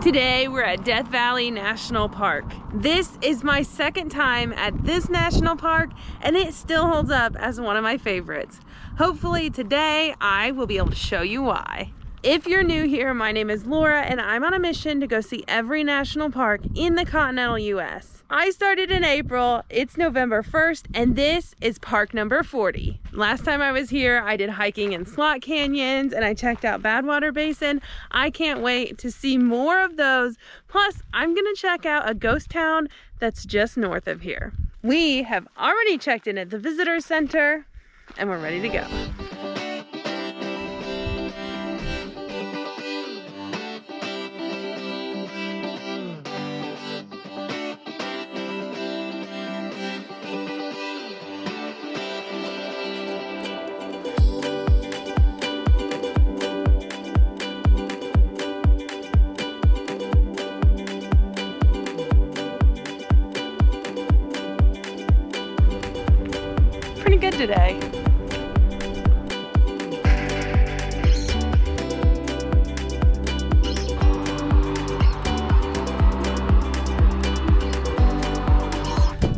Today we're at Death Valley National Park. This is my second time at this national park and it still holds up as one of my favorites. Hopefully today I will be able to show you why. If you're new here, my name is Laura and I'm on a mission to go see every national park in the continental US. I started in April, it's November 1st, and this is park number 40. Last time I was here, I did hiking in slot canyons and I checked out Badwater Basin. I can't wait to see more of those. Plus, I'm gonna check out a ghost town that's just north of here. We have already checked in at the visitor center and we're ready to go. Pretty good today.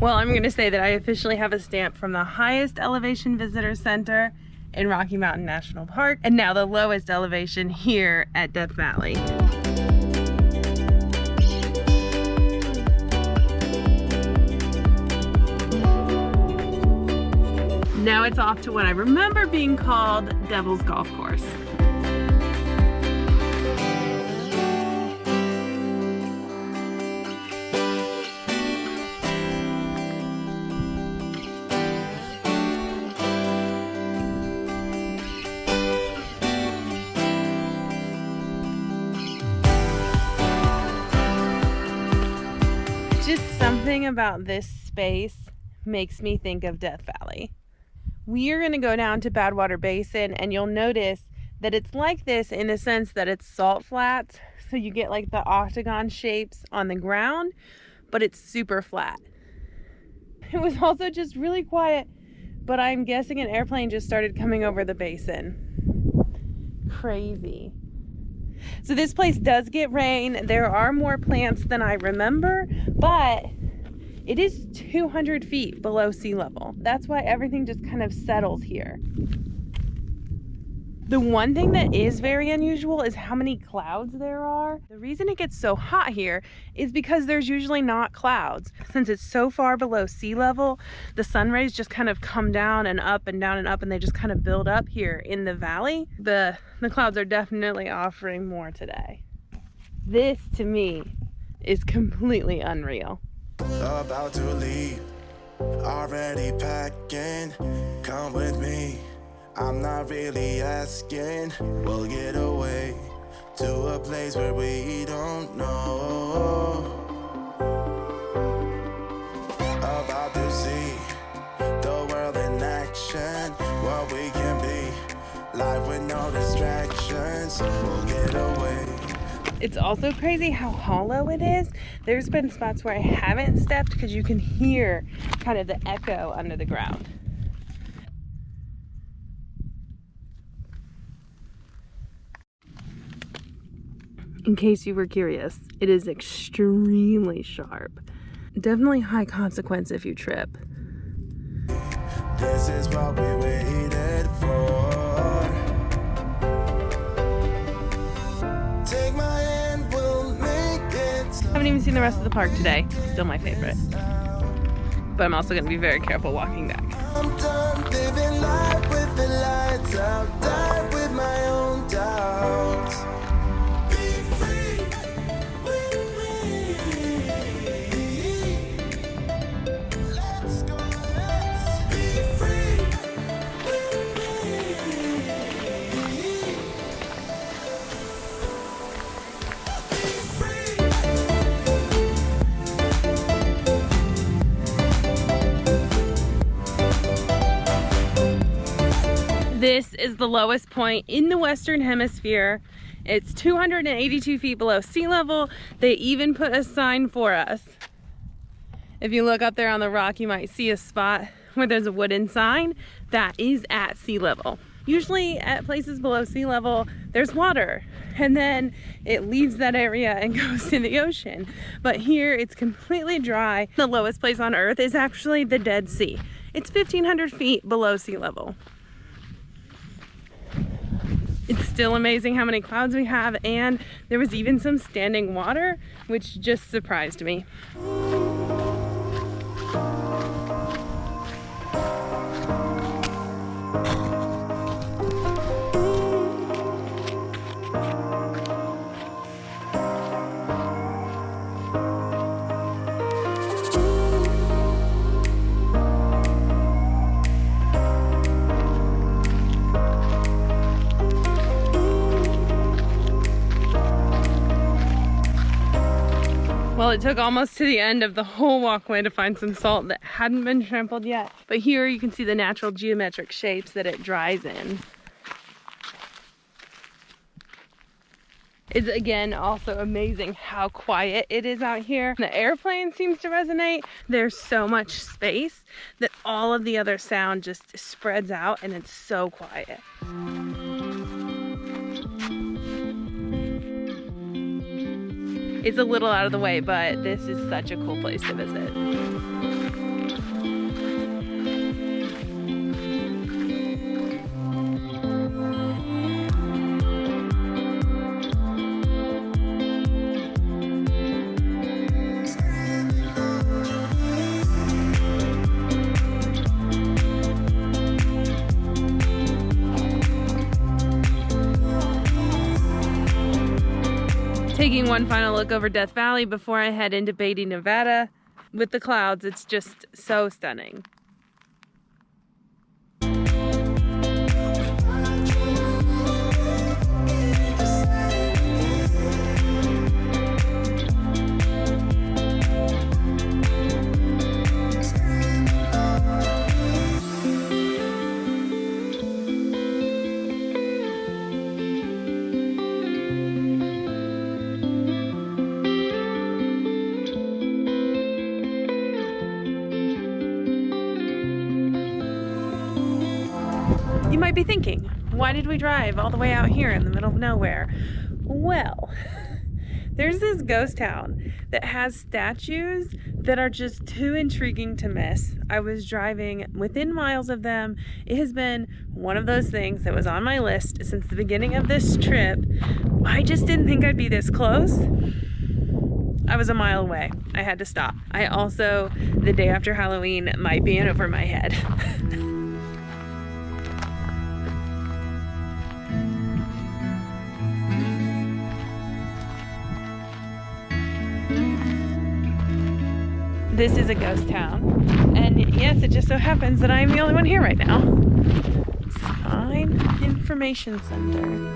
Well, I'm going to say that I officially have a stamp from the highest elevation visitor center in Rocky Mountain National Park and now the lowest elevation here at Death Valley. Now it's off to what I remember being called Devil's Golf Course. Just something about this space makes me think of Death Valley. We are going to go down to Badwater Basin and you'll notice that it's like this in the sense that it's salt flats. So you get like the octagon shapes on the ground, but it's super flat. It was also just really quiet, but I'm guessing an airplane just started coming over the basin. Crazy. So this place does get rain. There are more plants than I remember, but it is 200 feet below sea level. That's why everything just kind of settles here. The one thing that is very unusual is how many clouds there are. The reason it gets so hot here is because there's usually not clouds. Since it's so far below sea level, the sun rays just kind of come down and up and down and up and they just kind of build up here in the valley. The clouds are definitely offering more today. This to me is completely unreal. About to leave, already packing, come with me, I'm not really asking, we'll get away to a place where we don't know, about to see the world in action, what we can be, life with no distractions, we'll get away. It's also crazy how hollow it is. There's been spots where I haven't stepped because you can hear kind of the echo under the ground. In case you were curious, it is extremely sharp. Definitely high consequence if you trip. This is what we waited for. Take my hand, we'll make it. Haven't even seen the rest of the park today. Still my favorite. But I'm also going to be very careful walking back. I'm done living life with the lights out, die with my own doubts. Be free with me. Let's go, let's be free with This is the lowest point in the Western Hemisphere. It's 282 feet below sea level. They even put a sign for us. If you look up there on the rock, you might see a spot where there's a wooden sign that is at sea level. Usually at places below sea level, there's water, and then it leaves that area and goes to the ocean. But here it's completely dry. The lowest place on Earth is actually the Dead Sea. It's 1,500 feet below sea level. It's still amazing how many clouds we have, and there was even some standing water, which just surprised me. Well, it took almost to the end of the whole walkway to find some salt that hadn't been trampled yet. But here you can see the natural geometric shapes that it dries in. It's again also amazing how quiet it is out here. The airplane seems to resonate. There's so much space that all of the other sound just spreads out, and it's so quiet. It's a little out of the way, but this is such a cool place to visit. Taking one final look over Death Valley before I head into Beatty, Nevada. With the clouds, it's just so stunning. You might be thinking, why did we drive all the way out here in the middle of nowhere? Well, there's this ghost town that has statues that are just too intriguing to miss. I was driving within miles of them. It has been one of those things that was on my list since the beginning of this trip. I just didn't think I'd be this close. I was a mile away. I had to stop. I also, the day after Halloween, might be in over my head. This is a ghost town, and yes, it just so happens that I'm the only one here right now. Sign Information Center.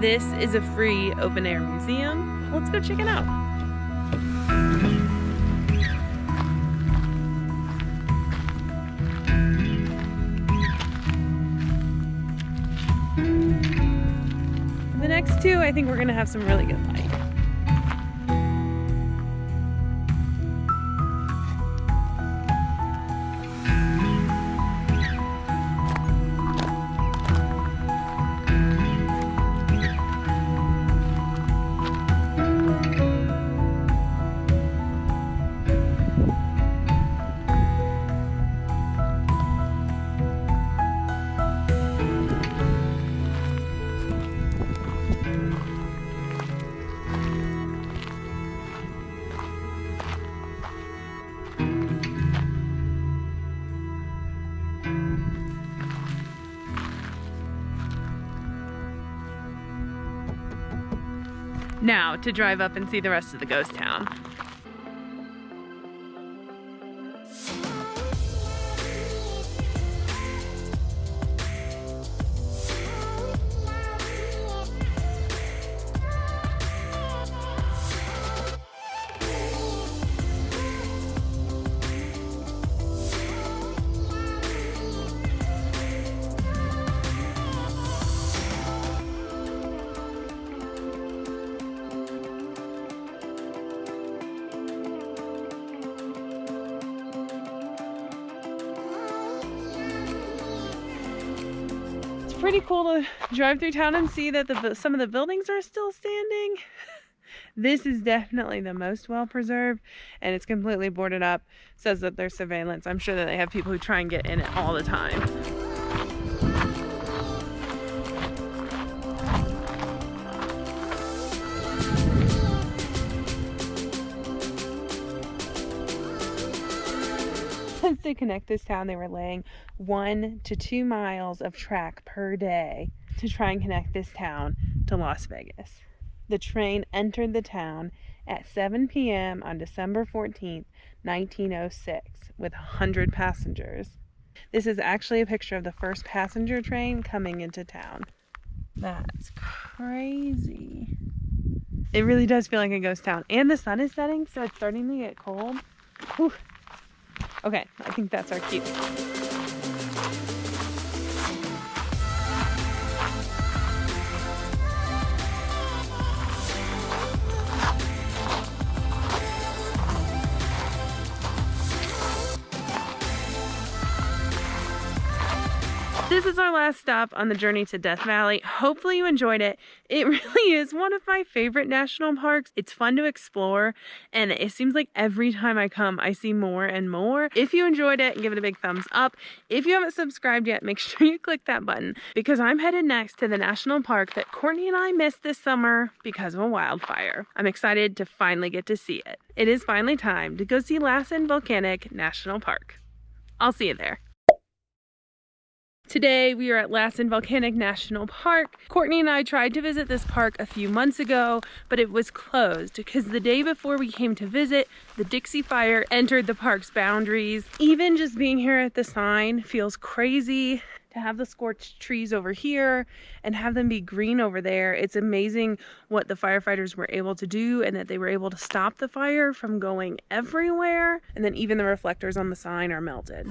This is a free open-air museum. Let's go check it out. The next two, I think we're gonna have some really good light. Now to drive up and see the rest of the ghost town. pretty cool to drive through town and see that some of the buildings are still standing. This is definitely the most well preserved, and it's completely boarded up. Says that there's surveillance. I'm sure that they have people who try and get in it all the time. To connect this town, they were laying 1 to 2 miles of track per day to try and connect this town to Las Vegas. The train entered the town at 7 p.m. on December 14th, 1906, with 100 passengers. This is actually a picture of the first passenger train coming into town. That's crazy. It really does feel like a ghost town. And the sun is setting, so it's starting to get cold. Whew. Okay, I think that's our cue. This is our last stop on the journey to Death Valley. Hopefully you enjoyed it. It really is one of my favorite national parks. It's fun to explore, and it seems like every time I come, I see more and more. If you enjoyed it, give it a big thumbs up. If you haven't subscribed yet, make sure you click that button, because I'm headed next to the national park that Courtney and I missed this summer because of a wildfire. I'm excited to finally get to see it. It is finally time to go see Lassen Volcanic National Park. I'll see you there. Today we are at Lassen Volcanic National Park. Courtney and I tried to visit this park a few months ago, but it was closed because the day before we came to visit, the Dixie Fire entered the park's boundaries. Even just being here at the sign feels crazy. To have the scorched trees over here and have them be green over there. It's amazing what the firefighters were able to do, and that they were able to stop the fire from going everywhere. And then even the reflectors on the sign are melted.